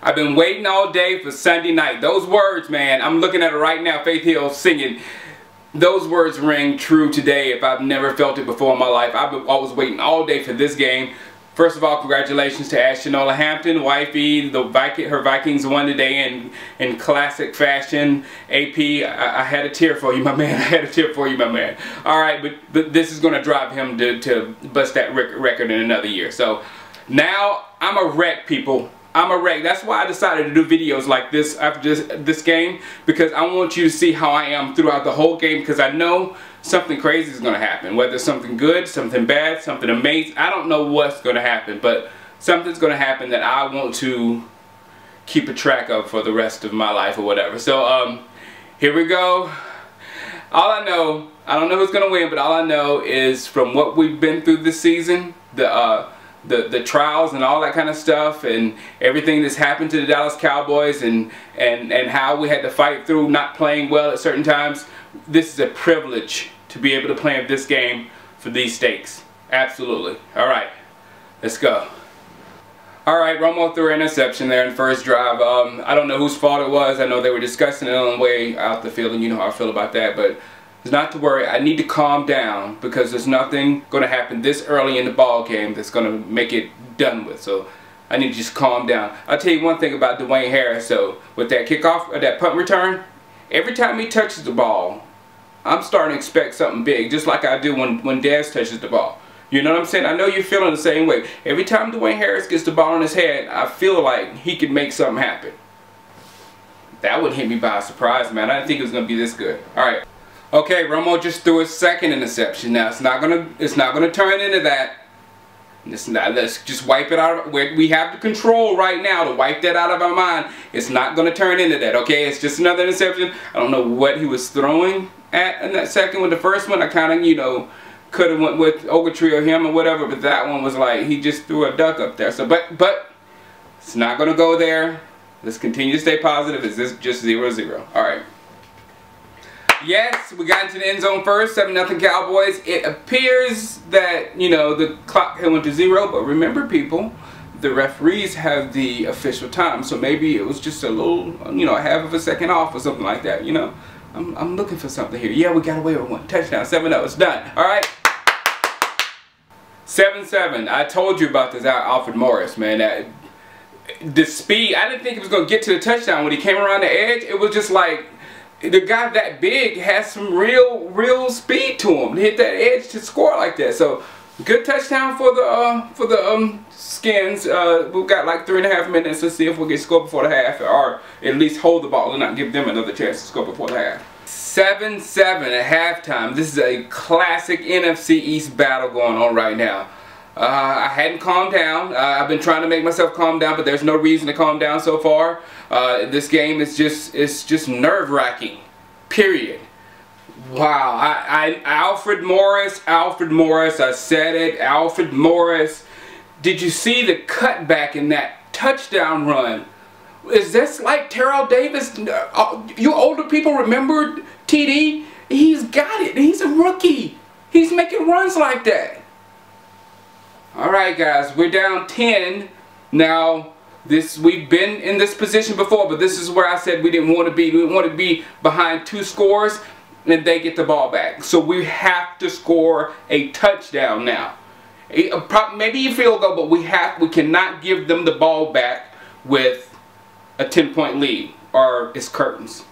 I've been waiting all day for Sunday night. Those words, man, I'm looking at it right now, Faith Hill singing. Those words ring true today if I've never felt it before in my life. I was waiting all day for this game. First of all, congratulations to Ashanola Hampton, wifey. Her Vikings won today in classic fashion. AP, I had a tear for you, my man. I had a tear for you, my man. All right, but this is going to drive him to bust that record in another year. So now I'm a wreck, people. I'm a wreck. That's why I decided to do videos like this after this game, because I want you to see how I am throughout the whole game, because I know something crazy is going to happen. Whether it's something good, something bad, something amazing, I don't know what's going to happen, but something's going to happen that I want to keep a track of for the rest of my life or whatever. So here we go. All I know, I don't know who's going to win, but all I know is from what we've been through this season, the trials and all that kind of stuff, and everything that's happened to the Dallas Cowboys, and how we had to fight through not playing well at certain times. This is a privilege to be able to play in this game for these stakes. Absolutely. All right, let's go. All right, Romo threw an interception there in the first drive. I don't know whose fault it was. I know they were discussing it on the way out the field, and you know how I feel about that, but not to worry. I need to calm down, because there's nothing going to happen this early in the ball game that's going to make it done with. So I need to just calm down. I'll tell you one thing about Dwayne Harris, though. With that kickoff or that punt return, every time he touches the ball, I'm starting to expect something big, just like I do when Dez touches the ball. You know what I'm saying? I know you're feeling the same way. Every time Dwayne Harris gets the ball in his head, I feel like he could make something happen. That would hit me by a surprise, man. I didn't think it was going to be this good. All right. Okay, Romo just threw his second interception. Now it's not gonna turn into that. Let's just wipe it out. We have the control right now to wipe that out of our mind. It's not gonna turn into that. Okay, it's just another interception. I don't know what he was throwing at in that second one. The first one, I kind of could have went with Ogletree or him or whatever, but that one was like he just threw a duck up there. So, but it's not gonna go there. Let's continue to stay positive. It's just 0-0. All right. Yes, we got into the end zone first, 7-0 Cowboys. It appears that, the clock had went to 0, but remember, people, the referees have the official time, so maybe it was just a little, a half of a second off or something like that, I'm looking for something here. Yeah, we got away with one. Touchdown, 7-0, it's done. All right. 7-7. I told you about this Alfred Morris, man. The speed, I didn't think he was going to get to the touchdown. When he came around the edge, it was just like, the guy that big has some real speed to him to hit that edge to score like that. So good touchdown for the Skins. We've got like 3.5 minutes. Let's see if we can score before the half, or at least hold the ball and not give them another chance to score before the half. 7-7 at halftime. This is a classic NFC East battle going on right now. I hadn't calmed down. I've been trying to make myself calm down, but there's no reason to calm down so far. This game is just nerve-wracking. Period. Wow. Alfred Morris. I said it. Alfred Morris. Did you see the cutback in that touchdown run? Is this like Terrell Davis? You older people remember TD? He's got it. He's a rookie. He's making runs like that. Alright, guys, we're down 10. Now, we've been in this position before, but this is where I said we didn't want to be. We didn't want to be behind 2 scores and they get the ball back. So we have to score a touchdown now. Maybe a field goal, but we cannot give them the ball back with a 10-point lead, or it's curtains.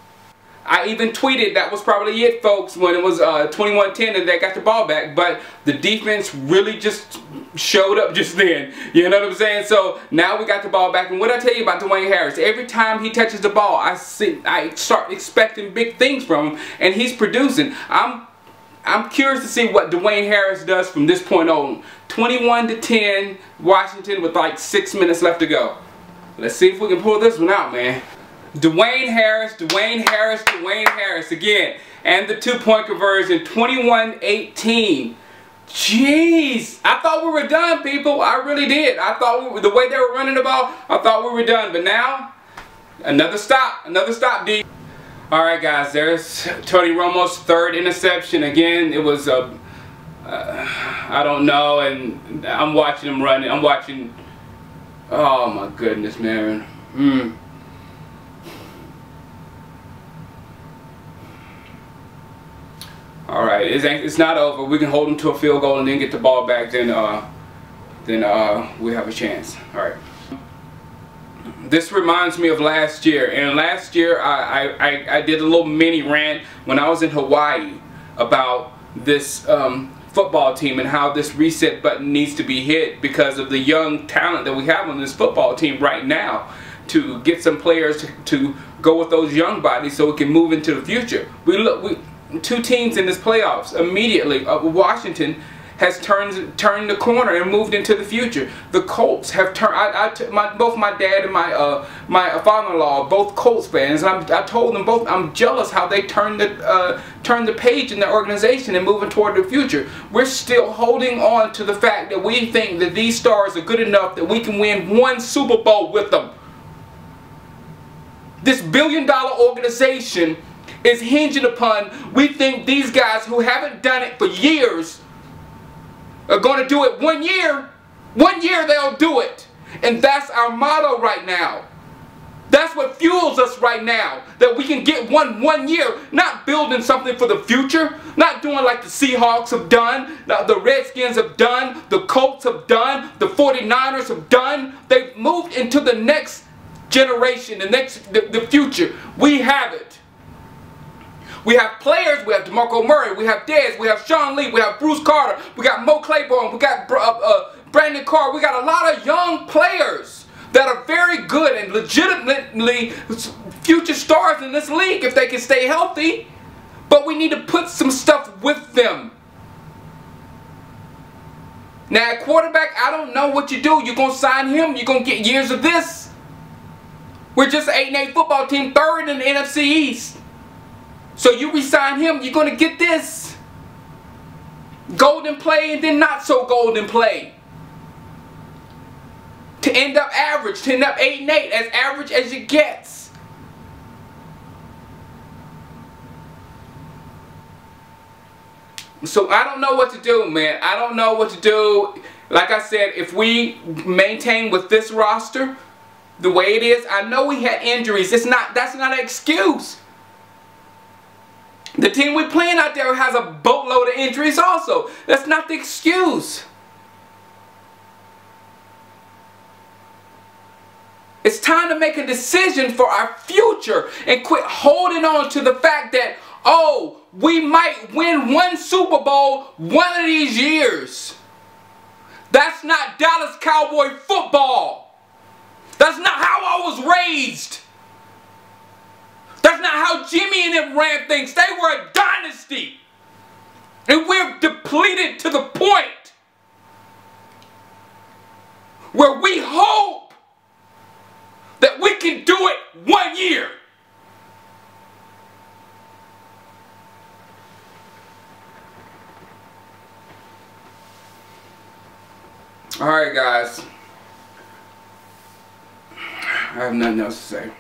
I even tweeted that was probably it, folks, when it was 21-10 and they got the ball back, but the defense really just showed up just then. You know what I'm saying? So now we got the ball back, and what I tell you about Dwayne Harris, every time he touches the ball, I start expecting big things from him, and he's producing. I'm curious to see what Dwayne Harris does from this point on. 21-10, Washington with like 6 minutes left to go. Let's see if we can pull this one out, man. Dwayne Harris again, and the 2-point conversion, 21-18. Jeez, I thought we were done, people. I really did. I thought the way they were running the ball, I thought we were done. But now, another stop, D. All right, guys, there's Tony Romo's 3rd interception. Again, it was I don't know, and I'm watching him running. I'm watching Oh my goodness, man. All right, it's not over. We can hold them to a field goal and then get the ball back. Then we have a chance. All right. This reminds me of last year. And last year I did a little mini rant when I was in Hawaii about this football team and how this reset button needs to be hit because of the young talent that we have on this football team right now, to get some players to go with those young bodies so we can move into the future. Two teams in this playoffs immediately. Washington has turned the corner and moved into the future. The Colts have turned. Both my dad and my father-in-law are both Colts fans. I told them both I'm jealous how they turned the page in their organization and moving toward the future. We're still holding on to the fact that we think that these stars are good enough that we can win one Super Bowl with them. This billion-dollar organization is hinging upon, we think these guys who haven't done it for years are going to do it 1 year. 1 year they'll do it. And that's our motto right now. That's what fuels us right now. That we can get one year. Not building something for the future. Not doing like the Seahawks have done. The Redskins have done. The Colts have done. The 49ers have done. They've moved into the next generation. The future. We have it. We have players, we have DeMarco Murray, we have Dez, we have Sean Lee, we have Bruce Carter, we got Mo Claiborne, we got Brandon Carr. We got a lot of young players that are very good and legitimately future stars in this league if they can stay healthy. But we need to put some stuff with them. Now at quarterback, I don't know what you do. You're going to sign him, you're going to get years of this. We're just an 8-8 football team, third in the NFC East. So you resign him, you're going to get this. Golden play and then not so golden play. To end up average, to end up 8-8, as average as it gets. So I don't know what to do, man. I don't know what to do. Like I said, if we maintain with this roster the way it is, I know we had injuries. That's not an excuse. The team we're playing out there has a boatload of injuries also. That's not the excuse. It's time to make a decision for our future and quit holding on to the fact that, oh, we might win one Super Bowl one of these years. That's not Dallas Cowboy football. That's not how I was raised. That's not how Jimmy and them ran things. They were a dynasty. And we're depleted to the point where we hope that we can do it 1 year. Alright guys. I have nothing else to say.